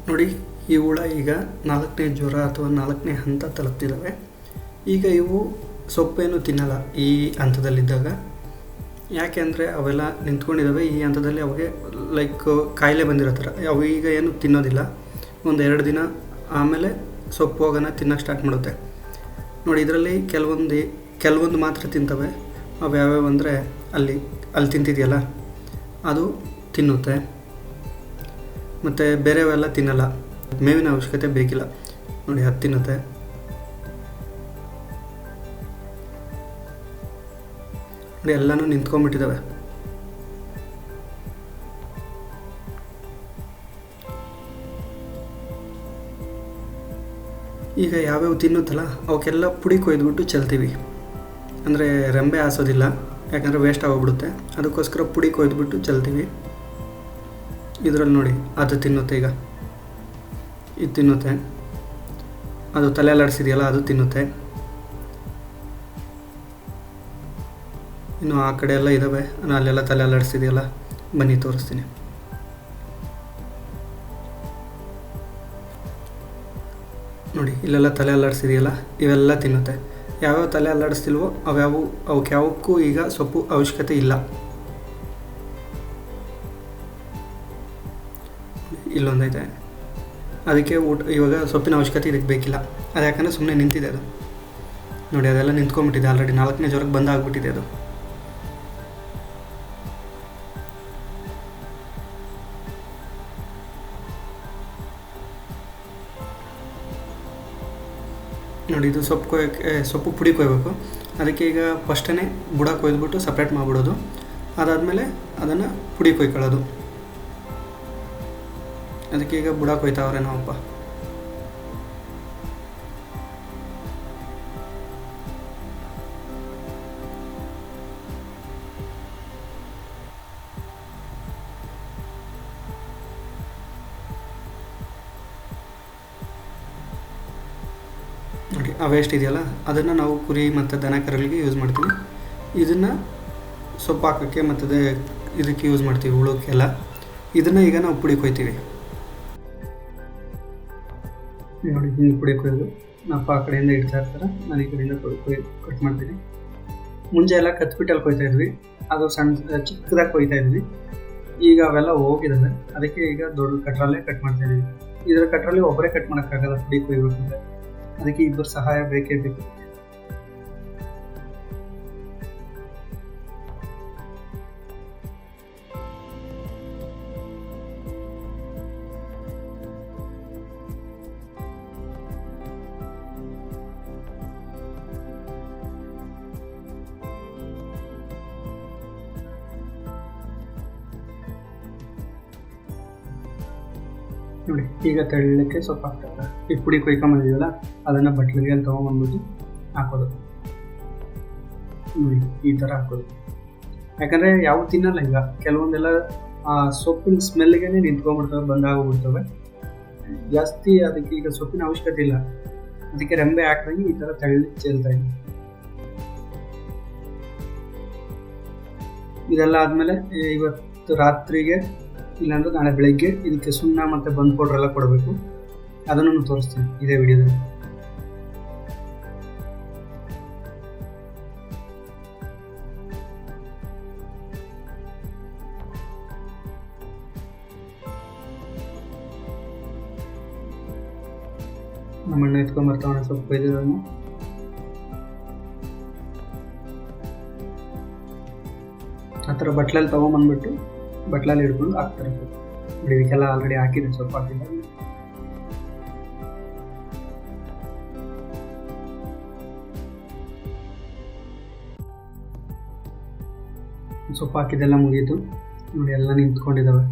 ನೋಡಿ, ಈ ಹುಳ ಈಗ 4ನೇ ಜ್ವರ ಅಥವಾ 4ನೇ ಹಂತ ತಲುಪ್ತಿದ್ದಾವೆ. ಈಗ ಇವು ಸೊಪ್ಪೇನು ತಿನ್ನಲ್ಲ ಈ ಹಂತದಲ್ಲಿದ್ದಾಗ. ಯಾಕೆ ಅಂದರೆ ಅವೆಲ್ಲ ನಿಂತ್ಕೊಂಡಿದ್ದಾವೆ. ಈ ಹಂತದಲ್ಲಿ ಅವಿಗೆ ಕಾಯಿಲೆ ಬಂದಿರೋ ಥರ ಅವು ಈಗ ಏನು ತಿನ್ನೋದಿಲ್ಲ. 1-2 ದಿನ ಆಮೇಲೆ ಸೊಪ್ಪು ಹೋಗೋಣ ತಿನ್ನೋಕ್ಕೆ ಸ್ಟಾರ್ಟ್ ಮಾಡುತ್ತೆ. ನೋಡಿ, ಇದರಲ್ಲಿ ಕೆಲವೊಂದು ಮಾತ್ರ ತಿಂತವೆ. ಅವು ಯಾವ್ಯಾವ ಅಂದರೆ ಅಲ್ಲಿ ತಿಂತಿದೆಯಲ್ಲ ಅದು ತಿನ್ನುತ್ತೆ. ಮತ್ತು ಬೇರೆವೆಲ್ಲ ತಿನ್ನಲ್ಲ. ಮೇವಿನ ಅವಶ್ಯಕತೆ ಬೇಕಿಲ್ಲ. ನೋಡಿ, ಅದು ತಿನ್ನುತ್ತೆ. ನೋಡಿ, ಎಲ್ಲನೂ ನಿಂತ್ಕೊಂಡ್ಬಿಟ್ಟಿದ್ದಾವೆ. ಈಗ ಯಾವ್ಯಾವ ತಿನ್ನುತ್ತಲ್ಲ ಅವಕ್ಕೆಲ್ಲ ಪುಡಿ ಕೊಯ್ದುಬಿಟ್ಟು ಚೆಲ್ತೀವಿ. ಅಂದರೆ ರೆಂಬೆ ಹಾಸೋದಿಲ್ಲ, ಯಾಕಂದರೆ ವೇಸ್ಟ್ ಆಗೋಗ್ಬಿಡುತ್ತೆ. ಅದಕ್ಕೋಸ್ಕರ ಪುಡಿ ಕೊಯ್ದುಬಿಟ್ಟು ಚೆಲ್ತೀವಿ. ಇದರಲ್ಲಿ ನೋಡಿ, ಅದು ತಿನ್ನುತ್ತೆ. ಈಗ ಇದು ತಿನ್ನುತ್ತೆ. ಅದು ತಲೆ ಅಲ್ಲಾಡಿಸಿದೆಯಲ್ಲ ಅದು ತಿನ್ನುತ್ತೆ. ಇನ್ನು ಆ ಕಡೆ ಎಲ್ಲ ಇದ್ದಾವೆ. ಅಲ್ಲೆಲ್ಲ ತಲೆ ಅಲ್ಲಾಡಿಸಿದೆಯಲ್ಲ, ಬನ್ನಿ ತೋರಿಸ್ತೀನಿ. ನೋಡಿ, ಇಲ್ಲೆಲ್ಲ ತಲೆ ಅಲ್ಲಾಡಿಸಿದೆಯಲ್ಲ, ಇವೆಲ್ಲ ತಿನ್ನುತ್ತೆ. ಯಾವ್ಯಾವ ತಲೆ ಅಲ್ಲಾಡಿಸ್ತಿಲ್ವೋ ಅವಕ್ಕೆ ಯಾವಕ್ಕೂ ಈಗ ಸೊಪ್ಪು ಅವಶ್ಯಕತೆ ಇಲ್ಲ. ಇಲ್ಲೊಂದೈತೆ, ಅದಕ್ಕೆ ಇವಾಗ ಸೊಪ್ಪಿನ ಅವಶ್ಯಕತೆ ಇದಕ್ಕೆ ಬೇಕಿಲ್ಲ. ಅದು ಯಾಕಂದರೆ ಸುಮ್ಮನೆ ನಿಂತಿದೆ ಅದು. ನೋಡಿ, ಅದೆಲ್ಲ ನಿಂತ್ಕೊಂಡ್ಬಿಟ್ಟಿದೆ. ಆಲ್ರೆಡಿ 4ನೇ ಜ್ವರಕ್ಕೆ ಬಂದಾಗ್ಬಿಟ್ಟಿದೆ ಅದು. ನೋಡಿ, ಇದು ಸೊಪ್ಪು ಪುಡಿ ಕೊಯ್ಬೇಕು. ಅದಕ್ಕೆ ಈಗ ಫಸ್ಟೇ ಬುಡ ಕೊಯ್ದುಬಿಟ್ಟು ಸಪ್ರೇಟ್ ಮಾಡಿಬಿಡೋದು. ಅದಾದಮೇಲೆ ಅದನ್ನು ಪುಡಿ ಕೊಯ್ಕೊಳ್ಳೋದು. ಅದಕ್ಕೆ ಈಗ ಬುಡ ಕೊಯ್ತಾವ್ರೆ ನಾವಪ್ಪ. ನೋಡಿ, ಆ ವೇಸ್ಟ್ ಇದೆಯಲ್ಲ ಅದನ್ನು ನಾವು ಕುರಿ ಮತ್ತು ದನ ಕರುಗಳಿಗೆ ಯೂಸ್ ಮಾಡ್ತೀವಿ. ಇದನ್ನು ಸೊಪ್ಪು ಹಾಕೋಕ್ಕೆ ಮತ್ತು ಇದಕ್ಕೆ ಯೂಸ್ ಮಾಡ್ತೀವಿ, ಹುಳಕ್ಕೆಲ್ಲ. ಇದನ್ನು ಈಗ ನಾವು ಪುಡಿ ಕೊಯ್ತೀವಿ. ನೋಡಿ, ಹಿಂಗೆ ಪುಡಿ ಕೊಯ್ದು ನಪ್ಪ ಆ ಕಡೆಯಿಂದ ಇಡ್ತಾ ಇರ್ತಾರೆ, ನಾನು ಈ ಕಡೆಯಿಂದ ಕಟ್ ಮಾಡ್ತೀನಿ. ಮುಂಚೆ ಎಲ್ಲ ಕತ್ಬಿಟ್ಟಲ್ಲಿ ಕೊಯ್ತಾ ಇದ್ವಿ, ಅದು ಚಿಕ್ಕದಾಗಿ ಕೊಯ್ತಾ ಇದ್ವಿ. ಈಗ ಅವೆಲ್ಲ ಹೋಗಿದ್ದಾವೆ. ಅದಕ್ಕೆ ಈಗ ದೊಡ್ಡ ಕಟ್ರಲ್ಲೇ ಕಟ್ ಮಾಡ್ತಾ ಇದ್ದೀವಿ. ಇದರ ಕಟ್ರಲ್ಲಿ ಒಬ್ಬರೇ ಕಟ್ ಮಾಡೋಕ್ಕಾಗಲ್ಲ, ಪುಡಿ ಕೊಯ್ಬೇಕಂದ್ರೆ. ಅದಕ್ಕೆ ಇಬ್ಬರ ಸಹಾಯ ಬೇಕೇ ಬೇಕು. ನೋಡಿ, ಈಗ ತೆಳ್ಳಕ್ಕೆ ಸೊಪ್ಪು ಹಾಕ್ತಾರೆ. ಈ ಪುಡಿ ಕೊಯ್ಕೊಂಬಂದಿದೆಯಲ್ಲ ಅದನ್ನು ಬಟ್ಲಿಗೆ ತೊಗೊಂಬಂದ್ಬಿಟ್ಟು ಹಾಕೋದು. ನೋಡಿ, ಈ ಥರ ಹಾಕೋದು. ಯಾಕಂದರೆ ಯಾವ ತಿನ್ನಲ್ಲ. ಈಗ ಕೆಲವೊಂದೆಲ್ಲ ಸೊಪ್ಪಿನ ಸ್ಮೆಲ್ಗೆ ನಿಂತ್ಕೊಂಡ್ಬಿಡ್ತವೆ, ಬಂದಾಗೋಗ್ಬಿಡ್ತವೆ ಜಾಸ್ತಿ. ಅದಕ್ಕೆ ಈಗ ಸೊಪ್ಪಿನ ಅವಶ್ಯಕತೆ ಇಲ್ಲ. ಅದಕ್ಕೆ ರೆಂಬೆ ಹಾಕಿ ಈ ಥರ ತೆಳ್ಳಕ್ಕೆ ಚೆಲ್ತಾ ಇದ್ದೀನಿ. ಇದೆಲ್ಲ ಆದಮೇಲೆ ಇವತ್ತು ರಾತ್ರಿಗೆ ಇಲ್ಲಾಂದ್ರೆ ನಾಳೆ ಬೆಳಗ್ಗೆ ಇದಕ್ಕೆ ಸುಣ್ಣ ಮತ್ತು ಬಂದ್ ಪೌಡ್ರ್ ಎಲ್ಲ ಕೊಡಬೇಕು. ಅದನ್ನು ತೋರಿಸ್ತೀನಿ ಇದೇ ವಿಡಿಯೋದಲ್ಲಿ. ನಮ್ಮಣ್ಣ ಎತ್ಕೊಂಡ್ಬರ್ತಾವಣ ಸೊಪ್ಪು ಕೊಯ್ದಿರೋದನ್ನು. ಆ ಥರ ಬಟ್ಲಲ್ಲಿ ತೊಗೊಂಬಂದ್ಬಿಟ್ಟು ಬಟ್ಲಲ್ಲಿ ಹಿಡ್ಕೊಂಡು ಹಾಕ್ತಾರೆ. ನೋಡಿ, ಇದಕ್ಕೆಲ್ಲ ಆಲ್ರೆಡಿ ಹಾಕಿದೆ, ಸೊಪ್ಪು ಹಾಕಿದ್ದಾರೆ. ಸೊಪ್ಪು ಹಾಕಿದೆಲ್ಲ ಮುಗೀತು. ನೋಡಿ, ಎಲ್ಲ ನಿಂತ್ಕೊಂಡಿದ್ದಾವೆ.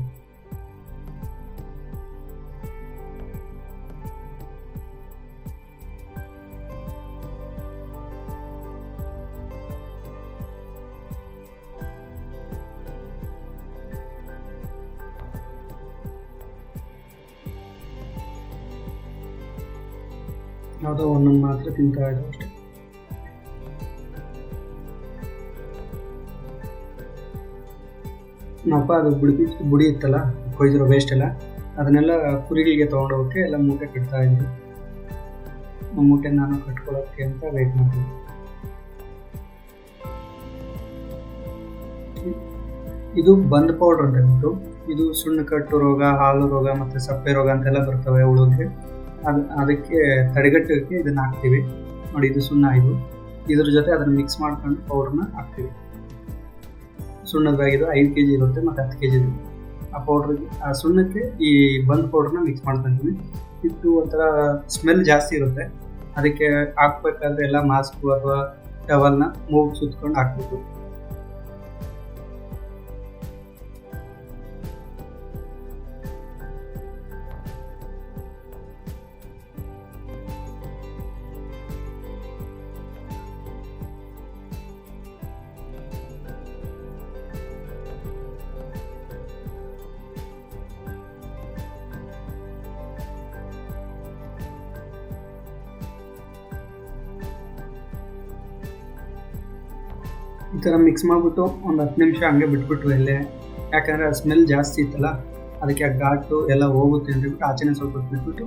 ಯಾವುದೋ ಒಂದೊಂದು ಮಾತ್ರ ತಿಂತಾ ಇದ್ದಾವೆ ಅಷ್ಟೇ. ನಪ್ಪ ಅದು ಬುಡಿ ಇತ್ತಲ್ಲ, ಕೊಯ್ದಿರೋ ವೇಸ್ಟ್ ಎಲ್ಲ ಅದನ್ನೆಲ್ಲ ಕುರಿಗಳಿಗೆ ತೊಗೊಂಡೋಗೋಕ್ಕೆ ಎಲ್ಲ ಮೂಟೆ ಕಟ್ತಾ ಇದ್ವಿ. ಮೂಟೆ ನಾನು ಕಟ್ಕೊಳ್ಳೋಕ್ಕೆ ಅಂತ ವೆಯ್ಟ್ ಮಾಡ್ತೀನಿ. ಇದು ಬಂದ್ ಪೌಡ್ರ್ ಅಂತ ಹೇಳ್ಬಿಟ್ಟು, ಇದು ಸುಣ್ಣ ಕಟ್ಟು ರೋಗ, ಹಾಲು ರೋಗ ಮತ್ತು ಸಪ್ಪೆ ರೋಗ ಅಂತೆಲ್ಲ ಬರ್ತವೆ ಹುಳುಗೆ. ಅದಕ್ಕೆ ತಡೆಗಟ್ಟೋಕ್ಕೆ ಇದನ್ನು ಹಾಕ್ತೀವಿ ನೋಡಿ. ಇದು ಸುಣ್ಣ, ಇದ್ರ ಜೊತೆ ಅದನ್ನು ಮಿಕ್ಸ್ ಮಾಡ್ಕೊಂಡು ಪೌಡ್ರನ್ನ ಹಾಕ್ತೀವಿ. ಸುಣ್ಣದ ಬ್ಯಾಗ್ ಇದು 5 kg ಇರುತ್ತೆ ಮತ್ತು 10 kg ಇರುತ್ತೆ. ಆ ಪೌಡ್ರಿಗೆ, ಆ ಸುಣ್ಣಕ್ಕೆ ಈ ಬಂದ್ ಪೌಡ್ರನ್ನ ಮಿಕ್ಸ್ ಮಾಡ್ಕೊತೀವಿ. ಇದು ಒಂಥರ ಸ್ಮೆಲ್ ಜಾಸ್ತಿ ಇರುತ್ತೆ. ಅದಕ್ಕೆ ಹಾಕ್ಬೇಕಾದ್ರೆ ಎಲ್ಲ ಮಾಸ್ಕು ಅಥವಾ ಟವಲ್ನ ಮೂಗು ಸುತ್ಕೊಂಡು ಹಾಕ್ಬೇಕು. ಈ ಥರ ಮಿಕ್ಸ್ ಮಾಡಿಬಿಟ್ಟು ಒಂದು 10 ನಿಮಿಷ ಹಂಗೆ ಬಿಟ್ಬಿಟ್ರು ಎಲ್ಲೇ. ಯಾಕಂದರೆ ಆ ಸ್ಮೆಲ್ ಜಾಸ್ತಿ ಇತ್ತಲ್ಲ, ಅದಕ್ಕೆ ಆ ಘಾಟು ಎಲ್ಲ ಹೋಗುತ್ತೆ ಅಂತ ಹೇಳ್ಬಿಟ್ಟು ಆಚೆನೇ ಸ್ವಲ್ಪ ಬಿಟ್ಬಿಟ್ಟು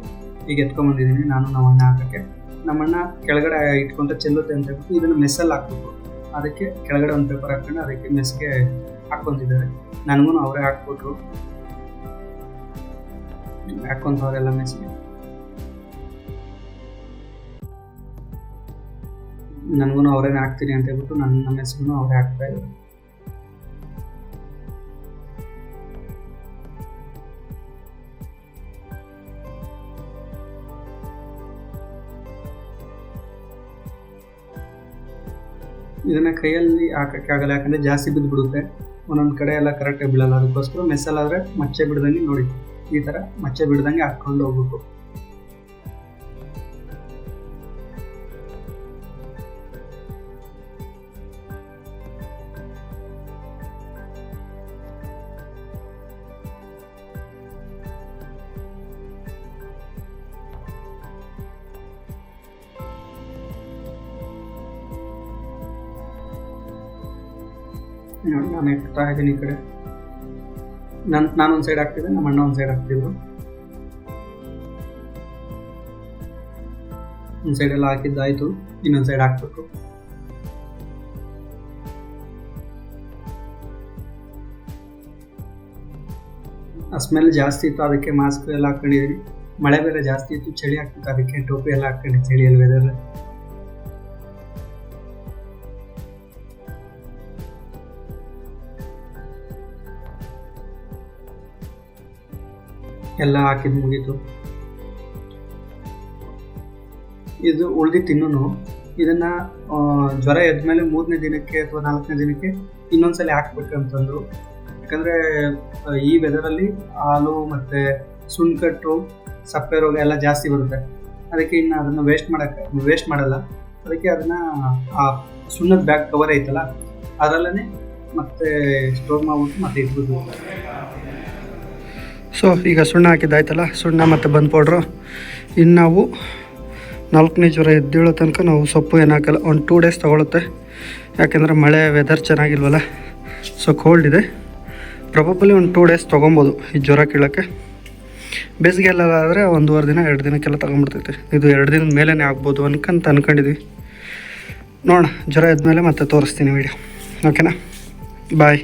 ಈಗ ಎತ್ಕೊಂಬಂದಿದ್ದೀನಿ ನಾನು ನಮ್ಮಣ್ಣ ಹಾಕೋಕ್ಕೆ. ನಮ್ಮಣ್ಣ ಕೆಳಗಡೆ ಇಟ್ಕೊಂಡ್ರೆ ಚೆಲ್ಲುತ್ತೆ ಅಂತ ಹೇಳ್ಬಿಟ್ಟು ಇದನ್ನು ಮೆಸ್ಸಲ್ಲಿ ಹಾಕ್ಬೇಕು. ಅದಕ್ಕೆ ಕೆಳಗಡೆ ಒಂದು ಪೇಪರ್ ಹಾಕ್ಕೊಂಡು ಅದಕ್ಕೆ ಮೆಸ್ಗೆ ಹಾಕ್ಕೊತಿದ್ದಾರೆ. ನನಗೂ ಅವರೇ ಹಾಕ್ಬಿಟ್ರು, ಹಾಕ್ಕೊಂತವ್ರೆಲ್ಲ ಮೆಸ್ಗೆ. ನನಗೂ ಅವರೇನೆ ಹಾಕ್ತೀನಿ ಅಂತ ಹೇಳ್ಬಿಟ್ಟು ನಮ್ಮ ಮೆಸ್ಗೂ ಅವರೇ ಹಾಕ್ತಾ ಇದ್ದಾರೆ. ಇದನ್ನ ಕೈಯಲ್ಲಿ ಹಾಕಕ್ಕೆ ಆಗಲ್ಲ, ಯಾಕಂದ್ರೆ ಜಾಸ್ತಿ ಬಿದ್ದುಬಿಡುತ್ತೆ. ಒಂದೊಂದು ಕಡೆ ಎಲ್ಲ ಕರೆಕ್ಟಾಗಿ ಬೀಳಲ್ಲ. ಅದಕ್ಕೋಸ್ಕರ ಮೆಸ್ಸಲ್ಲಾದರೆ ಮಚ್ಚೆ ಬಿಡ್ದಂಗೆ ನೋಡಿ, ಈ ಥರ ಮಚ್ಚೆ ಬಿಡ್ದಂಗೆ ಹಾಕ್ಕೊಂಡು ಹೋಗ್ಬೇಕು. ನಾನು ಎತ್ತಾ ಇದ್ದೀನಿ ಈ ಕಡೆ. ನಾನೊಂದು ಸೈಡ್ ಹಾಕ್ತಿದ್ದೆ, ನಮ್ಮ ಅಣ್ಣ ಒಂದು ಸೈಡ್ ಹಾಕ್ತಿದ್ರು. ಒಂದು ಸೈಡೆಲ್ಲ ಹಾಕಿದ್ದಾಯಿತು, ಇನ್ನೊಂದು ಸೈಡ್ ಹಾಕ್ಬೇಕು. ಆ ಸ್ಮೆಲ್ ಜಾಸ್ತಿ ಇತ್ತು, ಅದಕ್ಕೆ ಮಾಸ್ಕ್ ಎಲ್ಲ ಹಾಕ್ಕೊಂಡಿದ್ದೀನಿ. ಮಳೆ ಬೇರೆ ಜಾಸ್ತಿ ಇತ್ತು, ಚಳಿ ಆಗ್ತಿತ್ತು, ಅದಕ್ಕೆ ಟೋಪಿ ಎಲ್ಲ ಹಾಕ್ಕೊಂಡು ಚಳಿಯಲ್ಲಿ ವೆದರ್. ಎಲ್ಲ ಹಾಕಿದ್ದು ಮುಗೀತು. ಇದು ಉಳಿದಿತ್ತು. ಇದನ್ನು ಜ್ವರ ಎದ್ಮೇಲೆ 3ನೇ ದಿನಕ್ಕೆ ಅಥವಾ 4ನೇ ದಿನಕ್ಕೆ ಇನ್ನೊಂದ್ಸಲ ಹಾಕ್ಬೇಕಂತಂದ್ರು. ಯಾಕಂದರೆ ಈ ವೆದರಲ್ಲಿ ಹಾಲು ಮತ್ತು ಸುಣ್ಕಟ್ಟು, ಸಪ್ಪೆ ರೋಗ ಎಲ್ಲ ಜಾಸ್ತಿ ಬರುತ್ತೆ. ಅದಕ್ಕೆ ಇನ್ನು ಅದನ್ನು ವೇಸ್ಟ್ ಮಾಡಲ್ಲ. ಅದಕ್ಕೆ ಅದನ್ನು ಆ ಸುಣ್ಣದ ಬ್ಯಾಗ್ ಕವರ್ ಐತಲ್ಲ, ಅದರಲ್ಲೇ ಮತ್ತೆ ಸ್ಟೋರ್ ಮಾಡ್ಬಿಟ್ಟು ಮತ್ತೆ ಇಟ್ಬಿಟ್ಟು. ಸೊ ಈಗ ಸುಣ್ಣ ಹಾಕಿದ್ದಾಯ್ತಲ್ಲ, ಸುಣ್ಣ ಮತ್ತು ಬಂದ್ ಪೌಡ್ರು. ಇನ್ನು ನಾವು 4ನೇ ಜ್ವರ ಎದ್ದೇಳೋ ತನಕ ನಾವು ಸೊಪ್ಪು ಏನು ಹಾಕಲ್ಲ. ಒಂದು 2 days ತೊಗೊಳುತ್ತೆ, ಯಾಕೆಂದರೆ ಮಳೆ ವೆದರ್ ಚೆನ್ನಾಗಿಲ್ವಲ್ಲ, ಸೊ ಕೋಲ್ಡ್ ಇದೆ. ಪ್ರಾಬಬಲಿ ಒಂದು 2 days ತೊಗೊಬೋದು ಈ ಜ್ವರ ಕೀಳೋಕ್ಕೆ. ಬೇಸಿಗೆಯಲ್ಲಾದರೆ 1-2 ದಿನ 2 ದಿನಕ್ಕೆಲ್ಲ ತೊಗೊಂಬಿಡ್ತೈತೆ. ಇದು 2 ದಿನದ ಮೇಲೇ ಆಗ್ಬೋದು ಅನ್ಕೊಂಡಿದ್ವಿ. ನೋಡೋಣ, ಜ್ವರ ಎದ್ಮೇಲೆ ಮತ್ತೆ ತೋರಿಸ್ತೀನಿ ವಿಡಿಯೋ. ಓಕೆನಾ, ಬಾಯ್.